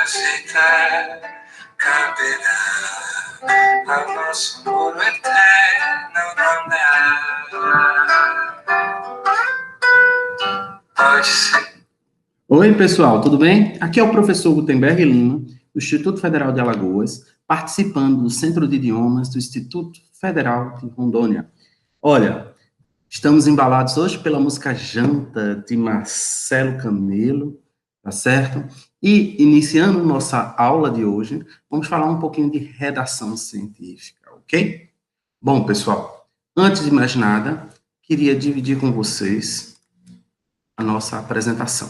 aceitar, caberá ao nosso muro eterno não dar. Pode ser. Oi, pessoal, tudo bem? Aqui é o professor Gutenberg Lima, do Instituto Federal de Alagoas, participando do Centro de Idiomas do Instituto Federal de Rondônia. Olha, estamos embalados hoje pela música Janta, de Marcelo Camelo, tá certo? E, iniciando nossa aula de hoje, vamos falar um pouquinho de redação científica, ok? Bom, pessoal, antes de mais nada, queria dividir com vocês a nossa apresentação.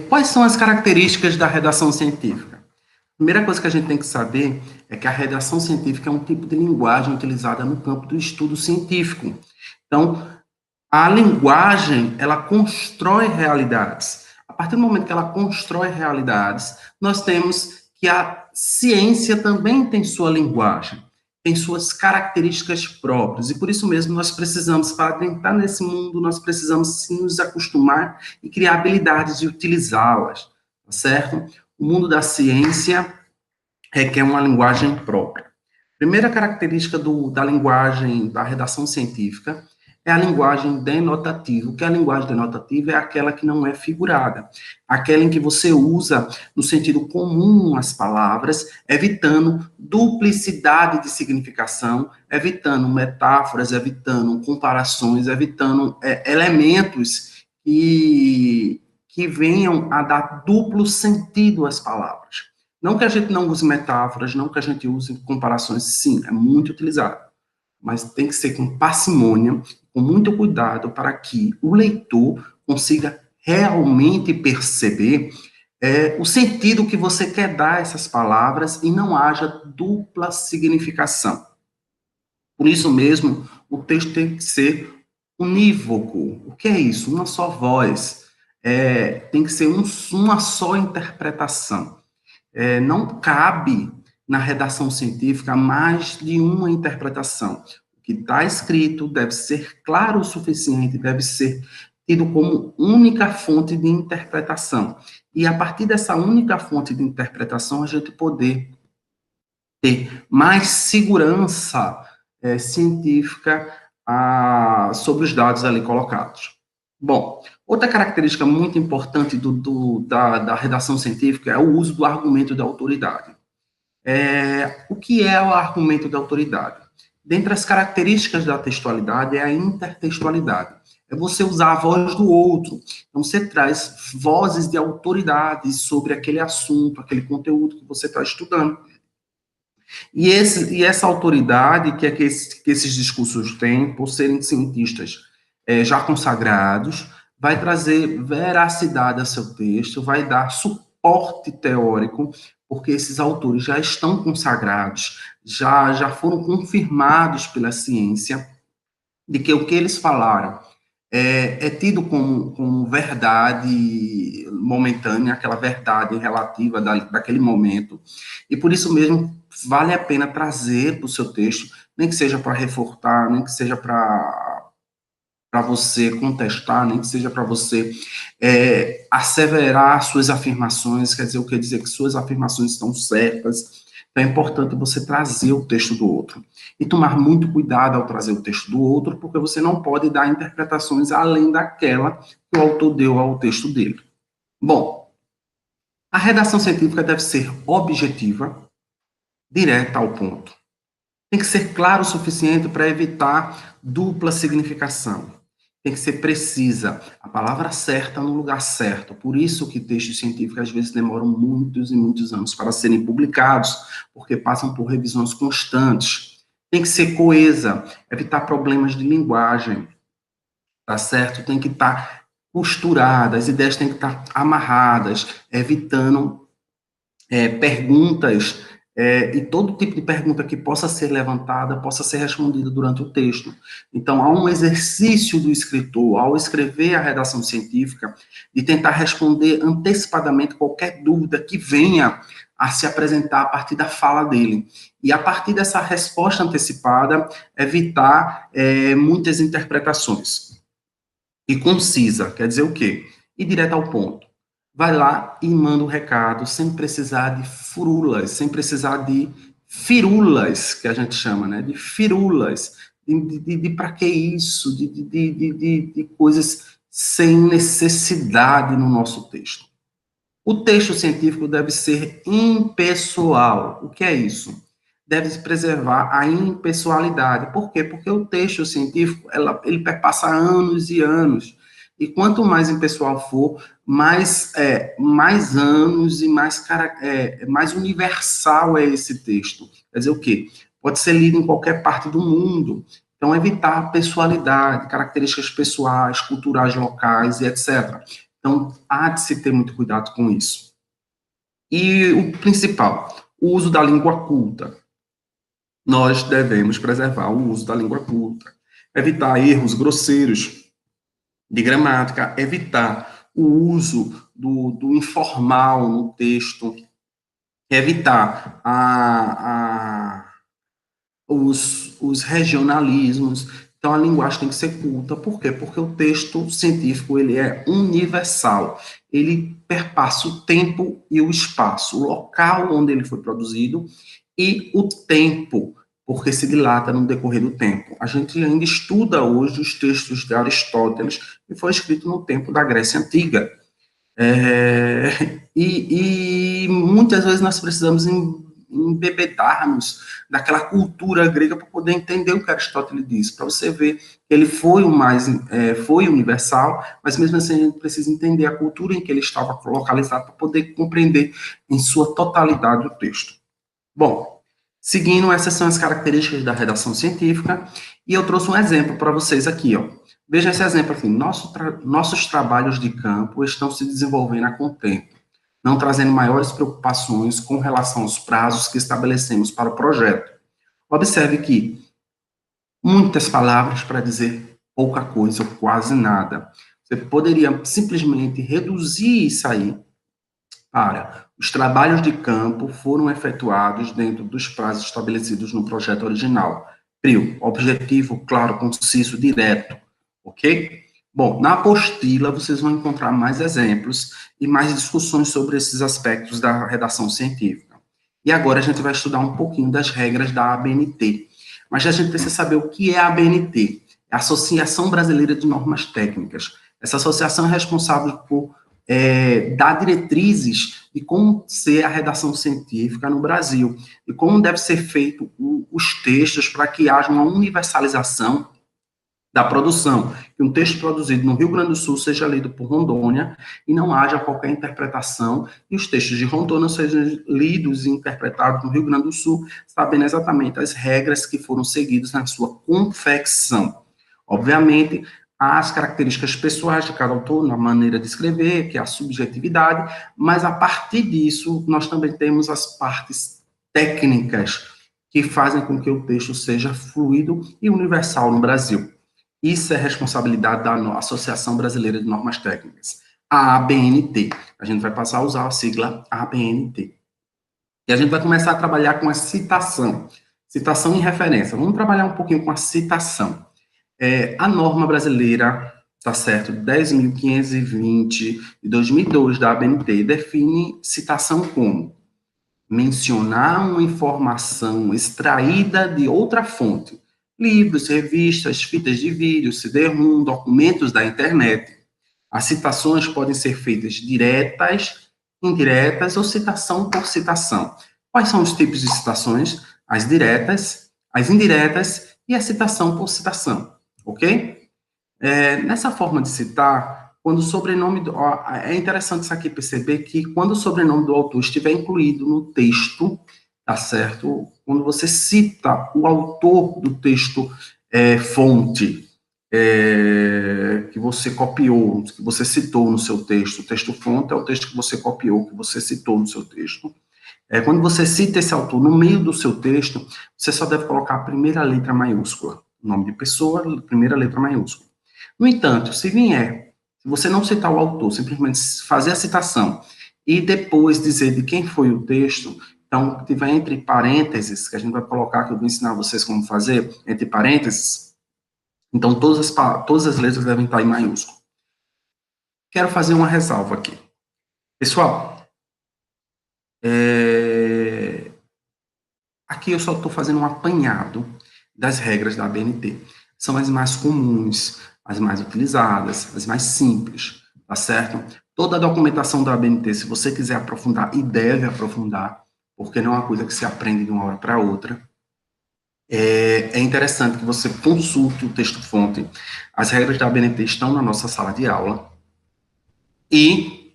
Quais são as características da redação científica? A primeira coisa que a gente tem que saber é que a redação científica é um tipo de linguagem utilizada no campo do estudo científico. Então, a linguagem, ela constrói realidades. A partir do momento que ela constrói realidades, nós temos que a ciência também tem sua linguagem, tem suas características próprias, e por isso mesmo nós precisamos, para adentrar nesse mundo, nós precisamos sim nos acostumar e criar habilidades de utilizá-las, tá certo? O mundo da ciência requer uma linguagem própria. Primeira característica da linguagem da redação científica é a linguagem denotativa. O que é a linguagem denotativa? É aquela que não é figurada, aquela em que você usa no sentido comum as palavras, evitando duplicidade de significação, evitando metáforas, evitando comparações, evitando elementos que venham a dar duplo sentido às palavras. Não que a gente não use metáforas, não que a gente use comparações, sim, é muito utilizado, mas tem que ser com parcimônia, com muito cuidado, para que o leitor consiga realmente perceber o sentido que você quer dar a essas palavras e não haja dupla significação. Por isso mesmo, o texto tem que ser unívoco. O que é isso? Uma só voz. Tem que ser uma só interpretação. Não cabe na redação científica mais de uma interpretação. O que está escrito deve ser claro o suficiente, deve ser tido como única fonte de interpretação. E a partir dessa única fonte de interpretação, a gente poder ter mais segurança científica sobre os dados ali colocados. Bom, outra característica muito importante da redação científica é o uso do argumento de autoridade. O que é o argumento de autoridade? Dentre as características da textualidade é a intertextualidade. É você usar a voz do outro. Então, você traz vozes de autoridade sobre aquele assunto, aquele conteúdo que você está estudando. E essa autoridade que esses discursos têm, por serem cientistas já consagrados, vai trazer veracidade ao seu texto, vai dar suporte teórico, porque esses autores já estão consagrados, já foram confirmados pela ciência, de que o que eles falaram é tido como verdade momentânea, aquela verdade relativa daquele momento, e por isso mesmo vale a pena trazer para o seu texto, nem que seja para reforçar, nem que seja para você contestar, nem que seja para você asseverar suas afirmações, quer dizer, o que quer dizer que suas afirmações estão certas. Então, é importante você trazer o texto do outro. E tomar muito cuidado ao trazer o texto do outro, porque você não pode dar interpretações além daquela que o autor deu ao texto dele. Bom, a redação científica deve ser objetiva, direta ao ponto. Tem que ser claro o suficiente para evitar dupla significação. Tem que ser precisa, a palavra certa no lugar certo. Por isso que textos científicos às vezes demoram muitos e muitos anos para serem publicados, porque passam por revisões constantes. Tem que ser coesa, evitar problemas de linguagem, tá certo? Tem que estar costurada, as ideias têm que estar amarradas, evitando perguntas e todo tipo de pergunta que possa ser levantada, possa ser respondida durante o texto. Então, há um exercício do escritor, ao escrever a redação científica, de tentar responder antecipadamente qualquer dúvida que venha a se apresentar a partir da fala dele. E, a partir dessa resposta antecipada, evitar muitas interpretações. E concisa, quer dizer o quê? e direto ao ponto. Vai lá e manda o recado sem precisar de furulas, sem precisar de firulas, que a gente chama, né? De firulas, de para que isso, de coisas sem necessidade no nosso texto. O texto científico deve ser impessoal. O que é isso? Deve se preservar a impessoalidade. Por quê? Porque o texto científico, ele perpassa anos e anos. E quanto mais impessoal for, mais anos e mais universal é esse texto. Quer dizer o quê? Pode ser lido em qualquer parte do mundo. Então, evitar a pessoalidade, características pessoais, culturais locais e etc. Então, há de se ter muito cuidado com isso. E o principal, o uso da língua culta. Nós devemos preservar o uso da língua culta, evitar erros grosseiros de gramática, evitar o uso do informal no texto, evitar os regionalismos. Então, a linguagem tem que ser culta. Por quê? Porque o texto científico ele é universal. Ele perpassa o tempo e o espaço, o local onde ele foi produzido e o tempo, porque se dilata no decorrer do tempo. A gente ainda estuda hoje os textos de Aristóteles, que foi escrito no tempo da Grécia Antiga. E muitas vezes nós precisamos embebedarmos daquela cultura grega para poder entender o que Aristóteles disse, para você ver que ele foi foi universal, mas mesmo assim a gente precisa entender a cultura em que ele estava localizado para poder compreender em sua totalidade o texto. Bom, seguindo, essas são as características da redação científica, e eu trouxe um exemplo para vocês aqui, ó. Veja esse exemplo aqui. Nossos trabalhos de campo estão se desenvolvendo com o tempo, não trazendo maiores preocupações com relação aos prazos que estabelecemos para o projeto. Observe que muitas palavras para dizer pouca coisa ou quase nada. Você poderia simplesmente reduzir isso aí para os trabalhos de campo foram efetuados dentro dos prazos estabelecidos no projeto original. Trio, objetivo, claro, conciso, direto, ok? Bom, na apostila vocês vão encontrar mais exemplos e mais discussões sobre esses aspectos da redação científica. E agora a gente vai estudar um pouquinho das regras da ABNT. Mas a gente precisa saber o que é a ABNT. É a Associação Brasileira de Normas Técnicas. Essa associação é responsável por dar diretrizes de como ser a redação científica no Brasil e como deve ser feito os textos para que haja uma universalização da produção, que um texto produzido no Rio Grande do Sul seja lido por Rondônia e não haja qualquer interpretação, e os textos de Rondônia sejam lidos e interpretados no Rio Grande do Sul, sabendo exatamente as regras que foram seguidas na sua confecção. Obviamente, há as características pessoais de cada autor, na maneira de escrever, que é a subjetividade, mas a partir disso, nós também temos as partes técnicas que fazem com que o texto seja fluido e universal no Brasil. Isso é responsabilidade da Associação Brasileira de Normas Técnicas, a ABNT. A gente vai passar a usar a sigla ABNT. E a gente vai começar a trabalhar com a citação. Citação e referência. Vamos trabalhar um pouquinho com a citação. A norma brasileira, tá certo, 10.520 de 2002 da ABNT define citação como mencionar uma informação extraída de outra fonte, livros, revistas, fitas de vídeo, CD-ROM, documentos da internet. As citações podem ser feitas diretas, indiretas ou citação por citação. Quais são os tipos de citações? As diretas, as indiretas e a citação por citação, ok? Nessa forma de citar, quando o sobrenome é interessante isso aqui perceber que quando o sobrenome do autor estiver incluído no texto, tá certo? Quando você cita o autor do texto fonte que você copiou, que você citou no seu texto, o texto fonte é o texto que você copiou, que você citou no seu texto. Quando você cita esse autor no meio do seu texto, você só deve colocar a primeira letra maiúscula, nome de pessoa, primeira letra maiúscula. No entanto, se você não citar o autor, simplesmente fazer a citação e depois dizer de quem foi o texto, então, tiver entre parênteses, que a gente vai colocar, que eu vou ensinar vocês como fazer, entre parênteses, então todas as letras devem estar em maiúsculo. quero fazer uma ressalva aqui. Pessoal, aqui eu só estou fazendo um apanhado das regras da ABNT. São as mais comuns, as mais utilizadas, as mais simples, tá certo? Toda a documentação da ABNT, se você quiser aprofundar, e deve aprofundar, porque não é uma coisa que se aprende de uma hora para outra, é interessante que você consulte o texto-fonte. As regras da ABNT estão na nossa sala de aula. E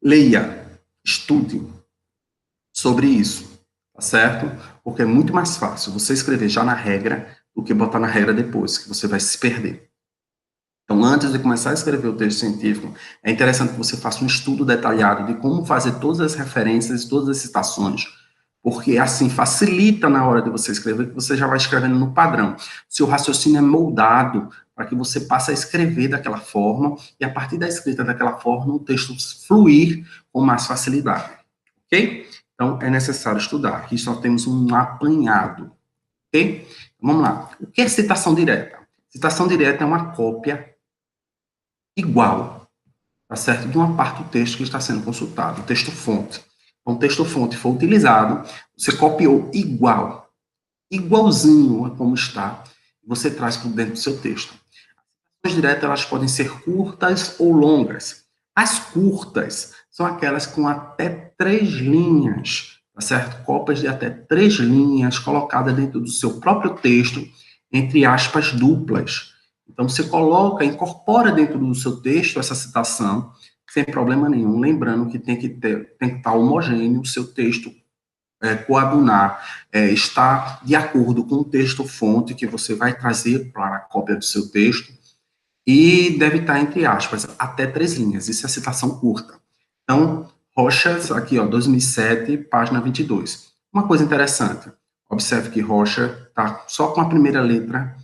leia, estude sobre isso, tá certo? Porque é muito mais fácil você escrever já na regra do que botar na regra depois, que você vai se perder. Então, antes de começar a escrever o texto científico, é interessante que você faça um estudo detalhado de como fazer todas as referências, todas as citações, porque assim facilita na hora de você escrever, que você já vai escrevendo no padrão. Seu raciocínio é moldado para que você passe a escrever daquela forma, e a partir da escrita daquela forma, o texto fluir com mais facilidade, ok? Então, é necessário estudar. Aqui só temos um apanhado, ok? Então, vamos lá. O que é citação direta? Citação direta é uma cópia igual, tá certo? De uma parte do texto que está sendo consultado, o texto-fonte. Então, o texto-fonte foi utilizado, você copiou igual, igualzinho a como está, você traz para dentro do seu texto. As diretas, elas podem ser curtas ou longas. As curtas são aquelas com até 3 linhas, tá certo? Cópias de até 3 linhas colocadas dentro do seu próprio texto, entre aspas duplas. Então, você coloca, incorpora dentro do seu texto essa citação, sem problema nenhum. Lembrando que tem que estar homogêneo o seu texto, coadunar, estar de acordo com o texto-fonte que você vai trazer para a cópia do seu texto, e deve estar entre aspas, até 3 linhas. Isso é citação curta. Então, Rochas, aqui, ó, 2007, página 22. Uma coisa interessante, observe que Rocha está só com a primeira letra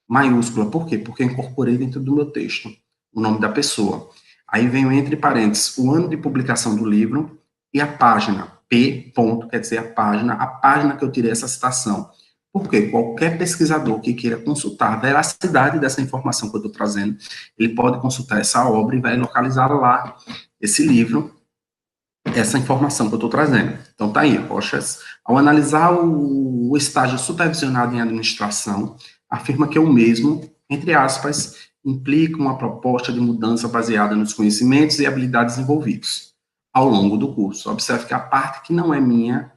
maiúscula. Por quê? Porque eu incorporei dentro do meu texto o nome da pessoa. Aí venho entre parênteses o ano de publicação do livro e a página. P, ponto, quer dizer a página que eu tirei essa citação. Porque qualquer pesquisador que queira consultar a veracidade dessa informação que eu estou trazendo, ele pode consultar essa obra e vai localizar lá esse livro, essa informação que eu estou trazendo. Então, tá aí, Rochas. Ao analisar o estágio supervisionado em administração, afirma que o mesmo, entre aspas, implica uma proposta de mudança baseada nos conhecimentos e habilidades envolvidos ao longo do curso. Observe que a parte que não é minha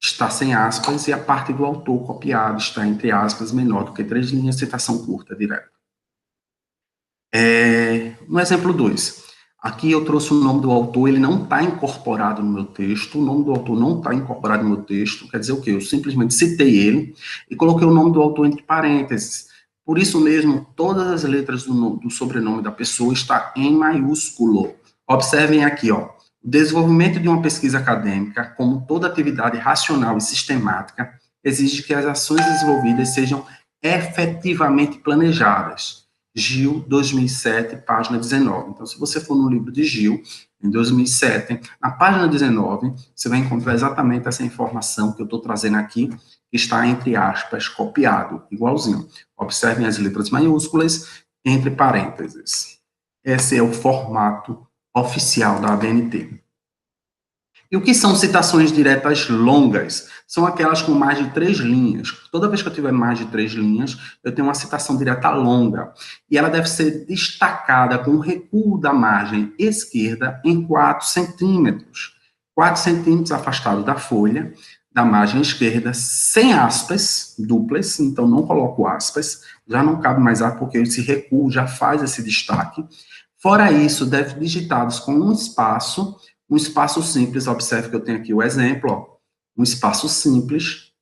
está sem aspas e a parte do autor copiado está, entre aspas, menor do que 3 linhas, citação curta, direta. No exemplo 2, aqui eu trouxe o nome do autor, ele não está incorporado no meu texto, o nome do autor não está incorporado no meu texto, quer dizer o quê? Eu simplesmente citei ele e coloquei o nome do autor entre parênteses. Por isso mesmo, todas as letras do sobrenome da pessoa está em maiúsculo. Observem aqui, ó. O desenvolvimento de uma pesquisa acadêmica, como toda atividade racional e sistemática, exige que as ações desenvolvidas sejam efetivamente planejadas. Gil, 2007, página 19. Então, se você for no livro de Gil, em 2007, na página 19, você vai encontrar exatamente essa informação que eu estou trazendo aqui, que está, entre aspas, copiado, igualzinho. Observem as letras maiúsculas, entre parênteses. Esse é o formato oficial da ABNT. E o que são citações diretas longas? São aquelas com mais de 3 linhas. Toda vez que eu tiver mais de 3 linhas, eu tenho uma citação direta longa. E ela deve ser destacada com o recuo da margem esquerda em 4 centímetros. 4 centímetros afastado da folha, da margem esquerda, sem aspas duplas, então não coloco aspas, já não cabe mais aspas, porque esse recuo já faz esse destaque. Fora isso, deve digitados com um espaço simples, observe que eu tenho aqui o exemplo, ó, um espaço simples,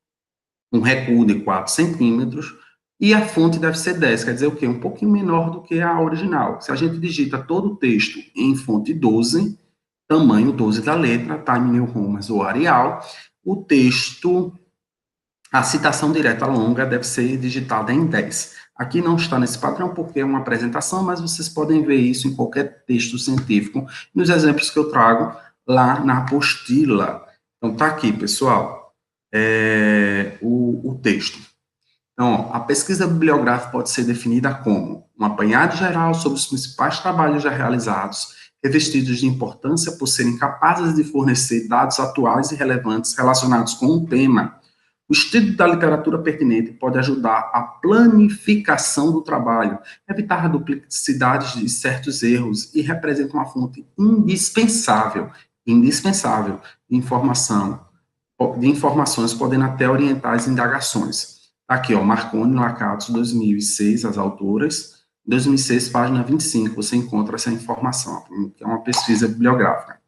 um recuo de 4 centímetros, e a fonte deve ser 10, quer dizer o quê? Um pouquinho menor do que a original. Se a gente digita todo o texto em fonte 12, tamanho 12 da letra, Time New Roman ou Arial, o texto, a citação direta longa deve ser digitada em 10. Aqui não está nesse padrão porque é uma apresentação, mas vocês podem ver isso em qualquer texto científico, nos exemplos que eu trago lá na apostila. Então, tá aqui, pessoal, o texto. Então, ó, a pesquisa bibliográfica pode ser definida como um apanhado geral sobre os principais trabalhos já realizados, revestidos de importância por serem capazes de fornecer dados atuais e relevantes relacionados com um tema. O estudo da literatura pertinente pode ajudar a planificação do trabalho, evitar a duplicidade de certos erros e representa uma fonte indispensável de informações, podendo até orientar as indagações. Tá aqui, ó, Marconi, Lakatos, 2006, as autoras. 2006, página 25, você encontra essa informação, que é uma pesquisa bibliográfica.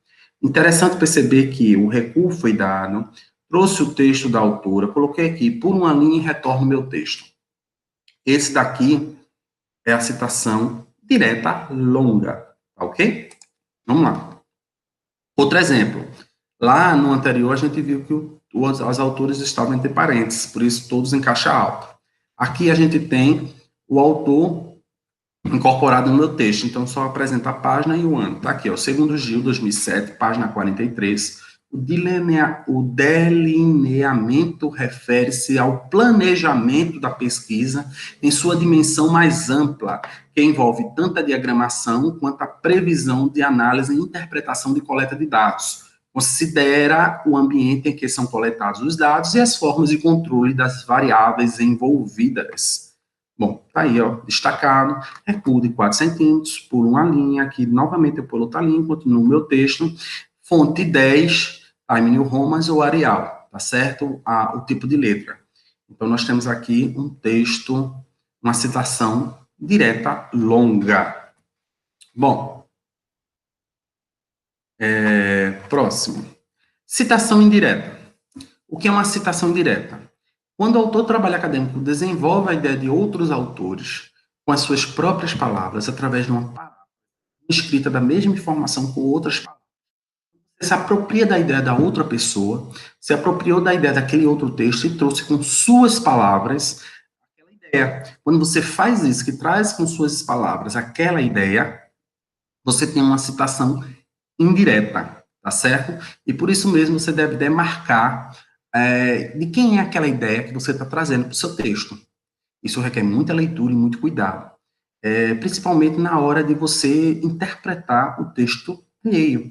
Interessante perceber que o recuo foi dado, trouxe o texto da autora, coloquei aqui por uma linha e retorno meu texto. Esse daqui é a citação direta longa, tá ok? Vamos lá. Outro exemplo. Lá no anterior a gente viu que as autores estavam entre parênteses, por isso todos em caixa alta. Aqui a gente tem o autor incorporado no meu texto, então só apresenta a página e o ano. Tá aqui, ó, segundo Gil, 2007, página 43. O delineamento refere-se ao planejamento da pesquisa em sua dimensão mais ampla, que envolve tanto a diagramação quanto a previsão de análise e interpretação de coleta de dados. Considera o ambiente em que são coletados os dados e as formas de controle das variáveis envolvidas. Bom, tá aí, ó, destacado, recuo de 4 centímetros por uma linha, aqui novamente eu pulo outra linha, continuo o meu texto, fonte 10, Time New Roman ou Arial, tá certo? O tipo de letra. Então, nós temos aqui um texto, uma citação direta longa. Bom, próximo. Citação indireta. O que é uma citação indireta? Quando o autor do trabalho acadêmico desenvolve a ideia de outros autores com as suas próprias palavras, através de uma palavra escrita da mesma informação com outras palavras, você se apropria da ideia da outra pessoa, se apropriou da ideia daquele outro texto e trouxe com suas palavras aquela ideia. Quando você faz isso, que traz com suas palavras aquela ideia, você tem uma citação indireta, tá certo? E por isso mesmo você deve demarcar de quem é aquela ideia que você está trazendo para o seu texto. Isso requer muita leitura e muito cuidado, principalmente na hora de você interpretar o texto alheio.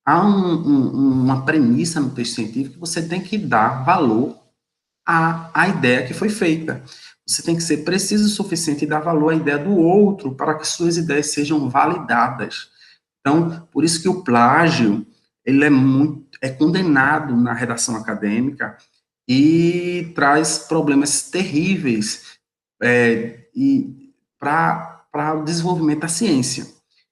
Há uma premissa no texto científico que você tem que dar valor à ideia que foi feita. Você tem que ser preciso o suficiente e dar valor à ideia do outro para que suas ideias sejam validadas. Então, por isso que o plágio, ele é condenado na redação acadêmica e traz problemas terríveis para o desenvolvimento da ciência.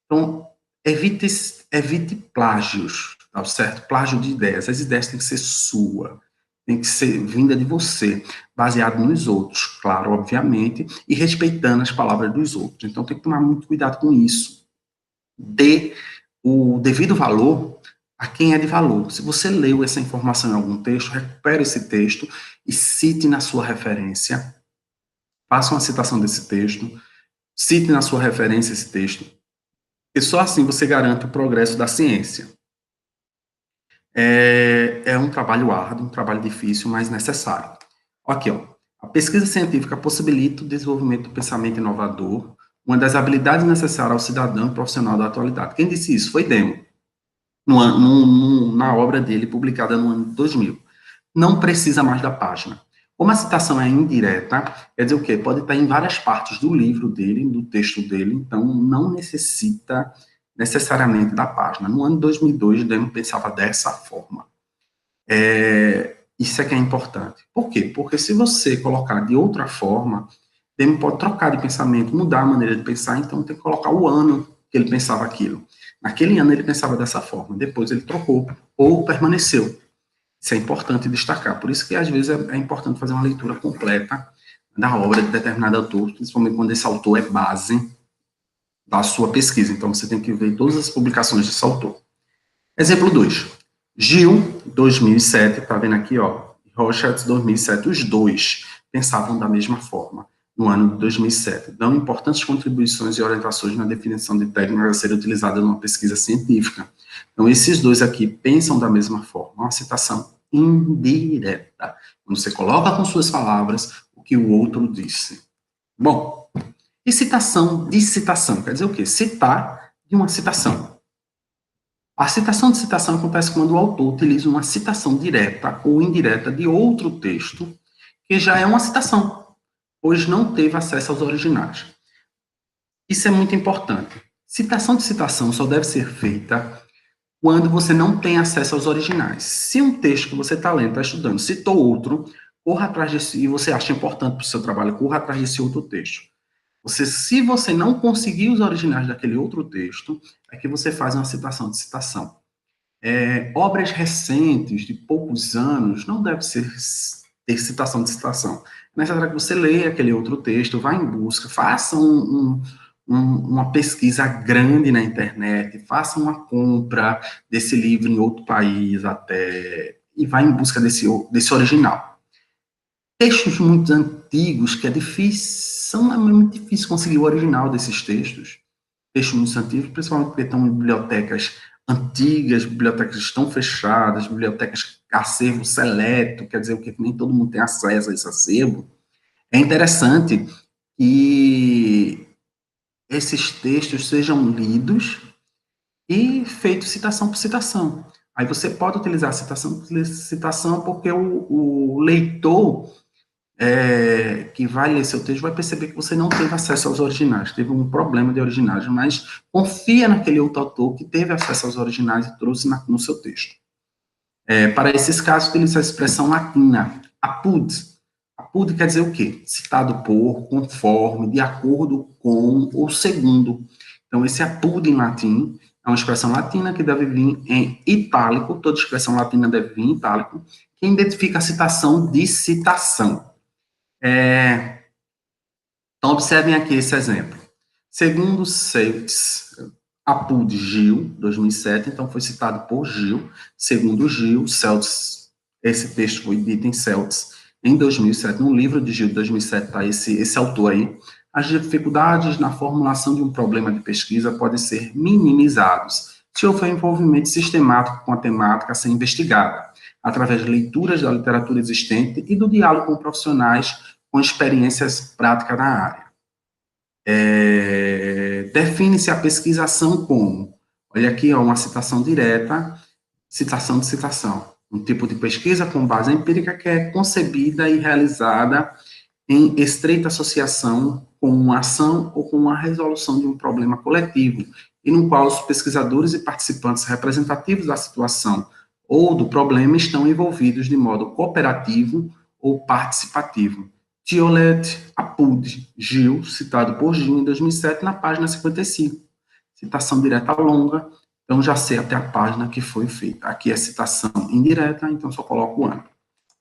Então, evite plágios, tá certo? Plágio de ideias. As ideias têm que ser sua, tem que ser vinda de você, baseado nos outros, claro, obviamente, e respeitando as palavras dos outros. Então, tem que tomar muito cuidado com isso. Dê o devido valor a quem é de valor. Se você leu essa informação em algum texto, recupere esse texto e cite na sua referência, faça uma citação desse texto, cite na sua referência esse texto, e só assim você garante o progresso da ciência. É um trabalho árduo, um trabalho difícil, mas necessário. Aqui, ó, a pesquisa científica possibilita o desenvolvimento do pensamento inovador, uma das habilidades necessárias ao cidadão e profissional da atualidade. Quem disse isso? Foi Demo, na obra dele, publicada no ano de 2000. Não precisa mais da página. Como a citação é indireta, quer dizer o quê? Pode estar em várias partes do livro dele, do texto dele, então não necessita necessariamente da página. No ano de 2002, Demo pensava dessa forma. Isso é que é importante. Por quê? Porque se você colocar de outra forma, Demo pode trocar de pensamento, mudar a maneira de pensar, então tem que colocar o ano que ele pensava aquilo. Naquele ano ele pensava dessa forma, depois ele trocou ou permaneceu. Isso é importante destacar. Por isso que, às vezes, é importante fazer uma leitura completa da obra de determinado autor, principalmente quando esse autor é base da sua pesquisa. Então, você tem que ver todas as publicações desse autor. Exemplo 2. Gil, 2007, está vendo aqui, ó, Rochat, 2007, os dois pensavam da mesma forma no ano de 2007, dão importantes contribuições e orientações na definição de técnicas a serem utilizadas numa pesquisa científica. Então, esses dois aqui pensam da mesma forma, uma citação indireta. Quando você coloca com suas palavras o o que o outro disse. Bom, e citação de citação? Quer dizer o quê? Citar de uma citação. A citação de citação acontece quando o autor utiliza uma citação direta ou indireta de outro texto, que já é uma citação, pois não teve acesso aos originais. Isso é muito importante. Citação de citação só deve ser feita quando você não tem acesso aos originais. Se um texto que você está lendo, está estudando, citou outro, corra atrás desse, e você acha importante para o seu trabalho, corra atrás desse outro texto. Se você não conseguir os originais daquele outro texto, é que você faz uma citação de citação. Obras recentes, de poucos anos, não deve ter citação de citação. É necessário que você leia aquele outro texto, vá em busca, faça uma pesquisa grande na internet, faça uma compra desse livro em outro país até, e vá em busca desse original. Textos muito antigos, que é muito difícil conseguir o original desses textos, textos muito antigos, principalmente porque estão em bibliotecas antigas, bibliotecas estão fechadas, bibliotecas acervo seleto, quer dizer o que nem todo mundo tem acesso a esse acervo. É interessante que esses textos sejam lidos e feito citação por citação. Aí você pode utilizar citação por citação porque o leitor que vai ler seu texto vai perceber que você não teve acesso aos originais, teve um problema de originais, mas confia naquele outro autor que teve acesso aos originais e trouxe no seu texto. Para esses casos, utiliza a expressão latina, apud. Apud quer dizer o quê? Citado por, conforme, de acordo com ou segundo. Então, esse apud em latim é uma expressão latina que deve vir em itálico, toda expressão latina deve vir em itálico, que identifica a citação de citação. Então, observem aqui esse exemplo. Segundo Celtz, apud Gil, 2007, então foi citado por Gil. Segundo Gil, Celtz, esse texto foi dito em Celtz em 2007, no livro de Gil de 2007, está esse autor aí. As dificuldades na formulação de um problema de pesquisa podem ser minimizados se houver envolvimento sistemático com a temática a ser investigada, através de leituras da literatura existente e do diálogo com profissionais com experiências práticas na área. Define-se a pesquisação como, olha aqui, uma citação direta, citação de citação, um tipo de pesquisa com base empírica que é concebida e realizada em estreita associação com uma ação ou com a resolução de um problema coletivo, e no qual os pesquisadores e participantes representativos da situação ou do problema estão envolvidos de modo cooperativo ou participativo. Tiolet Apud, Gil, citado por Gil em 2007, na página 55. Citação direta longa, então já sei até a página que foi feita. Aqui é citação indireta, então só coloco o ano.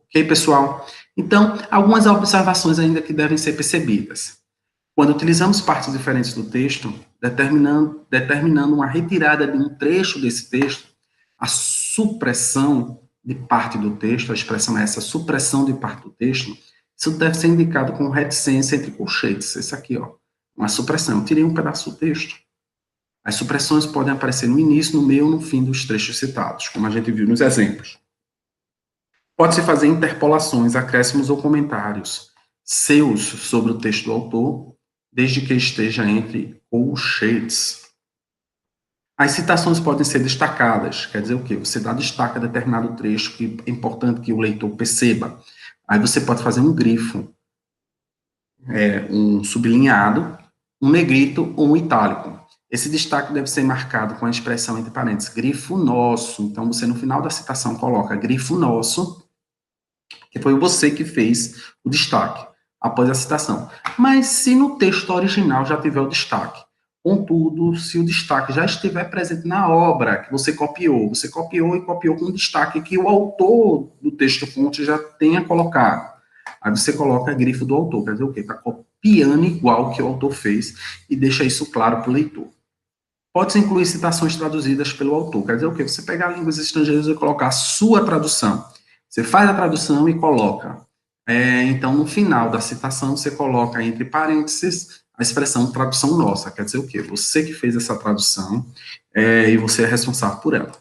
Ok, pessoal? Então, algumas observações ainda que devem ser percebidas. Quando utilizamos partes diferentes do texto, determinando uma retirada de um trecho desse texto, a supressão de parte do texto, a expressão é essa, supressão de parte do texto, isso deve ser indicado com reticência entre colchetes. Esse aqui, ó, uma supressão. Eu tirei um pedaço do texto. As supressões podem aparecer no início, no meio ou no fim dos trechos citados, como a gente viu nos exemplos. Pode-se fazer interpolações, acréscimos ou comentários seus sobre o texto do autor, desde que esteja entre colchetes. As citações podem ser destacadas, quer dizer o quê? Você dá destaque a determinado trecho que é importante que o leitor perceba. Aí você pode fazer um grifo, um sublinhado, um negrito ou um itálico. Esse destaque deve ser marcado com a expressão entre parênteses, grifo nosso. Então, você no final da citação coloca grifo nosso, que foi você que fez o destaque após a citação. Mas se no texto original já tiver o destaque, contudo, se o destaque já estiver presente na obra que você copiou e copiou com um destaque que o autor do texto-fonte já tenha colocado. Aí você coloca a grifo do autor, quer dizer o quê? Está copiando igual que o autor fez e deixa isso claro para o leitor. Pode-se incluir citações traduzidas pelo autor, quer dizer o quê? Você pegar línguas estrangeiras e colocar a sua tradução. Você faz a tradução e coloca. Então, no final da citação, você coloca entre parênteses a expressão tradução nossa. Quer dizer o quê? Você que fez essa tradução e você é responsável por ela.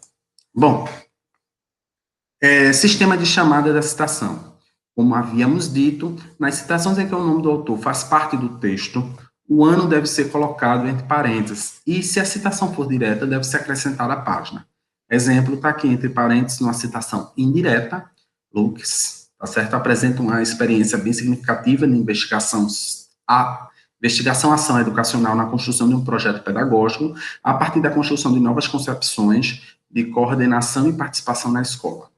Bom, sistema de chamada da citação. Como havíamos dito, nas citações em que o nome do autor faz parte do texto, o ano deve ser colocado entre parênteses, e se a citação for direta, deve ser acrescentada a página. Exemplo, está aqui entre parênteses, numa citação indireta, Lucas, tá certo? Apresenta uma experiência bem significativa de investigação, ação educacional na construção de um projeto pedagógico, a partir da construção de novas concepções de coordenação e participação na escola.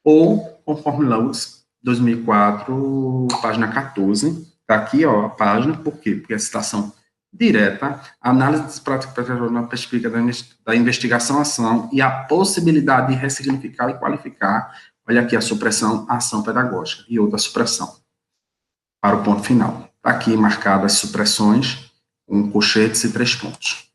Ou, conforme Lucas, 2004, página 14, está aqui, ó, a página, por quê? Porque a citação direta, a análise das práticas na perspectiva da investigação-ação e a possibilidade de ressignificar e qualificar, olha aqui a supressão, a ação pedagógica, e outra supressão, para o ponto final. Está aqui marcadas as supressões, com colchetes e 3 pontos.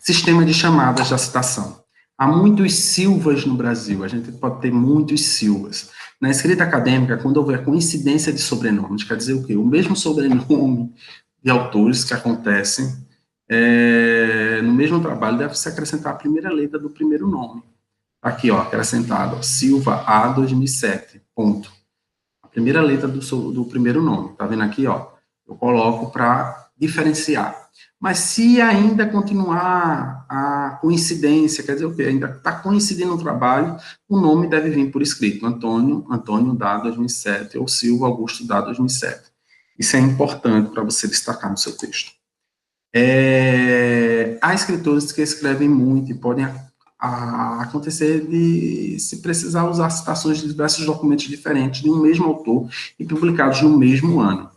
Sistema de chamadas da citação. Há muitos Silvas no Brasil, a gente pode ter muitos Silvas. Na escrita acadêmica, quando houver coincidência de sobrenomes, quer dizer o quê? O mesmo sobrenome de autores que acontecem no mesmo trabalho deve se acrescentar a primeira letra do primeiro nome. Aqui, ó, acrescentado, ó, Silva A 2007, ponto. A primeira letra do primeiro nome, tá vendo aqui, ó? Eu coloco para diferenciar. Mas se ainda continuar a coincidência, quer dizer o quê? Ainda está coincidindo o trabalho, o nome deve vir por escrito. Antônio dá 2007, ou Silva Augusto dá 2007. Isso é importante para você destacar no seu texto. Há escritores que escrevem muito e podem acontecer de se precisar usar citações de diversos documentos diferentes de um mesmo autor e publicados no mesmo ano.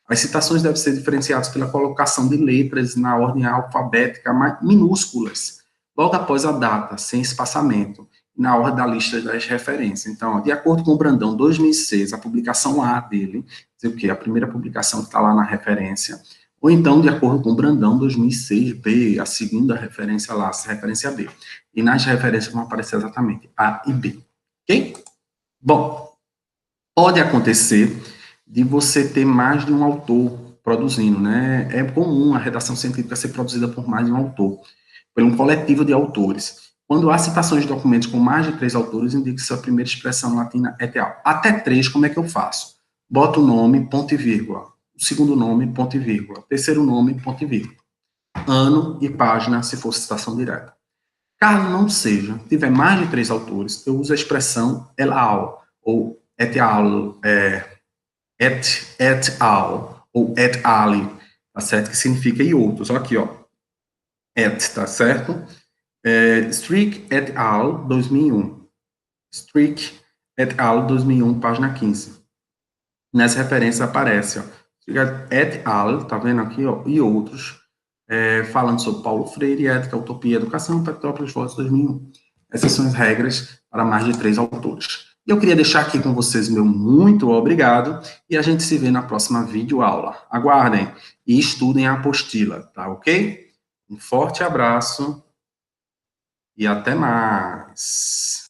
As citações devem ser diferenciadas pela colocação de letras na ordem alfabética minúsculas, logo após a data, sem espaçamento, na ordem da lista das referências. Então, de acordo com o Brandão, 2006, a publicação A dele, dizer o quê? A primeira publicação que está lá na referência, ou então, de acordo com o Brandão, 2006, B, a segunda referência lá, a referência B. E nas referências vão aparecer exatamente A e B. Ok? Bom, pode acontecer de você ter mais de um autor produzindo, né? É comum a redação científica ser produzida por mais de um autor, por um coletivo de autores. Quando há citações de documentos com mais de 3 autores, indica que sua primeira expressão latina é tal. Até 3, como é que eu faço? Boto o nome, ponto e vírgula. O segundo nome, ponto e vírgula. O terceiro nome, ponto e vírgula. Ano e página, se for citação direta. Caso não seja, tiver mais de 3 autores, eu uso a expressão el al, ou et al, et al, ou et ali, tá certo? Que significa e outros. Olha aqui, ó. Et, tá certo? Strick et al, 2001. Strick et al, 2001, página 15. Nessa referência aparece, ó, et al, tá vendo aqui, ó, e outros, falando sobre Paulo Freire, Ética, Utopia e Educação, Petrópolis, Votos, 2001. Essas são as regras para mais de 3 autores. Eu queria deixar aqui com vocês meu muito obrigado e a gente se vê na próxima videoaula. Aguardem e estudem a apostila, tá ok? Um forte abraço e até mais.